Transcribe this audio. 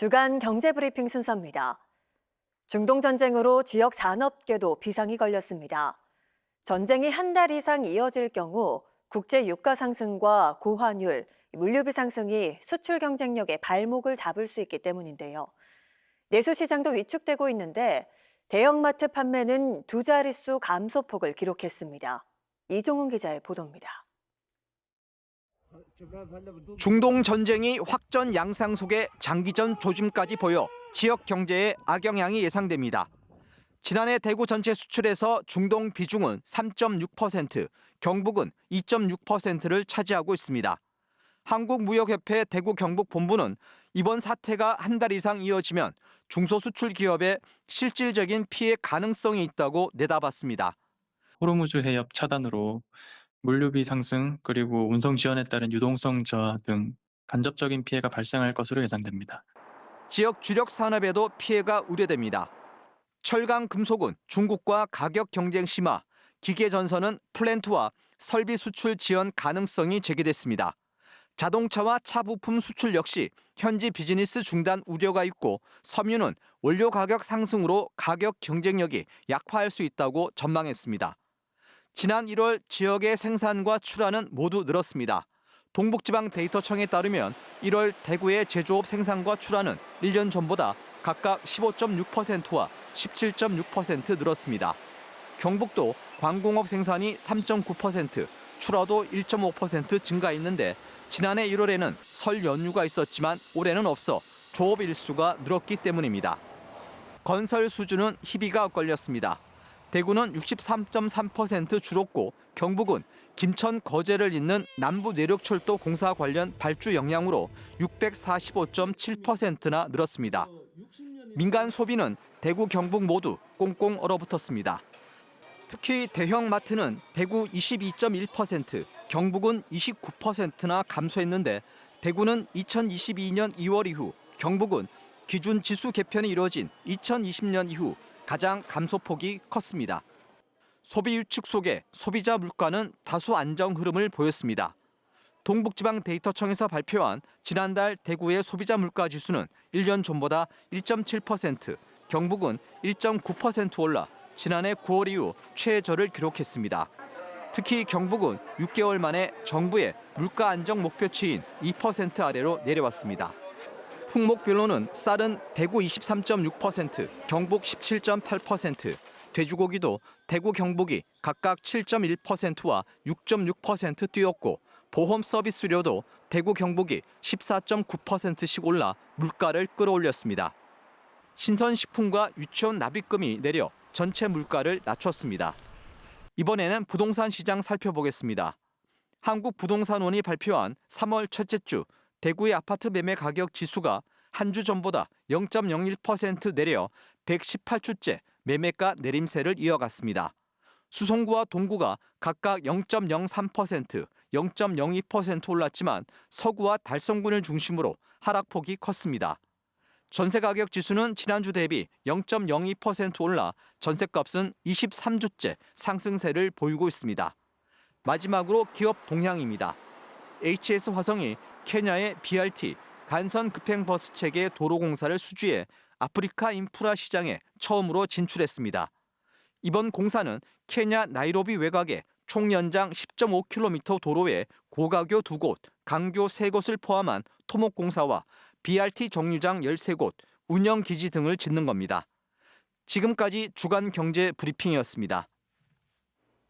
주간 경제브리핑 순서입니다. 중동 전쟁으로 지역 산업계도 비상이 걸렸습니다. 전쟁이 한 달 이상 이어질 경우 국제 유가 상승과 고환율, 물류비 상승이 수출 경쟁력의 발목을 잡을 수 있기 때문인데요. 내수 시장도 위축되고 있는데 대형마트 판매는 두 자릿수 감소폭을 기록했습니다. 이종훈 기자의 보도입니다. 중동 전쟁이 확전 양상 속에 장기전 조짐까지 보여 지역 경제에 악영향이 예상됩니다. 지난해 대구 전체 수출에서 중동 비중은 3.6%, 경북은 2.6%를 차지하고 있습니다. 한국무역협회 대구 경북 본부는 이번 사태가 한 달 이상 이어지면 중소수출 기업에 실질적인 피해 가능성이 있다고 내다봤습니다. 호르무즈 해협 차단으로 물류비 상승 그리고 운송 지연에 따른 유동성 저하 등 간접적인 피해가 발생할 것으로 예상됩니다. 지역 주력 산업에도 피해가 우려됩니다. 철강 금속은 중국과 가격 경쟁 심화, 기계 전선은 플랜트와 설비 수출 지연 가능성이 제기됐습니다. 자동차와 차 부품 수출 역시 현지 비즈니스 중단 우려가 있고 섬유는 원료 가격 상승으로 가격 경쟁력이 약화할 수 있다고 전망했습니다. 지난 1월 지역의 생산과 출하는 모두 늘었습니다. 동북지방데이터청에 따르면 1월 대구의 제조업 생산과 출하는 1년 전보다 각각 15.6%와 17.6% 늘었습니다. 경북도 광공업 생산이 3.9%, 출하도 1.5% 증가했는데 지난해 1월에는 설 연휴가 있었지만 올해는 없어 조업 일수가 늘었기 때문입니다. 건설 수주는 희비가 엇갈렸습니다. 대구는 63.3% 줄었고 경북은 김천 거제를 잇는 남부 내륙철도 공사 관련 발주 영향으로 645.7%나 늘었습니다. 민간 소비는 대구 경북 모두 꽁꽁 얼어붙었습니다. 특히 대형마트는 대구 22.1%, 경북은 29%나 감소했는데 대구는 2022년 2월 이후, 경북은 기준 지수 개편이 이뤄진 2020년 이후 가장 감소폭이 컸습니다. 소비 위축 속에 소비자 물가는 다소 안정 흐름을 보였습니다. 동북지방데이터청에서 발표한 지난달 대구의 소비자 물가 지수는 1년 전보다 1.7%, 경북은 1.9% 올라 지난해 9월 이후 최저를 기록했습니다. 특히 경북은 6개월 만에 정부의 물가 안정 목표치인 2% 아래로 내려왔습니다. 품목별로는 쌀은 대구 23.6%, 경북 17.8%, 돼지고기도 대구 경북이 각각 7.1%와 6.6% 뛰었고 보험 서비스료도 대구 경북이 14.9%씩 올라 물가를 끌어올렸습니다. 신선식품과 유치원 납입금이 내려 전체 물가를 낮췄습니다. 이번에는 부동산 시장 살펴보겠습니다. 한국부동산원이 발표한 3월 첫째 주 대구의 아파트 매매 가격 지수가 한 주 전보다 0.01% 내려 118주째 매매가 내림세를 이어갔습니다. 수성구와 동구가 각각 0.03%, 0.02% 올랐지만 서구와 달성군을 중심으로 하락폭이 컸습니다. 전세가격 지수는 지난주 대비 0.02% 올라 전세값은 23주째 상승세를 보이고 있습니다. 마지막으로 기업 동향입니다. HS화성이 케냐의 BRT 간선 급행버스 체계 도로공사를 수주해 아프리카 인프라 시장에 처음으로 진출했습니다. 이번 공사는 케냐 나이로비 외곽의 총 연장 10.5km 도로에 고가교 2곳, 강교 3곳을 포함한 토목공사와 BRT 정류장 13곳, 운영기지 등을 짓는 겁니다. 지금까지 주간 경제 브리핑이었습니다.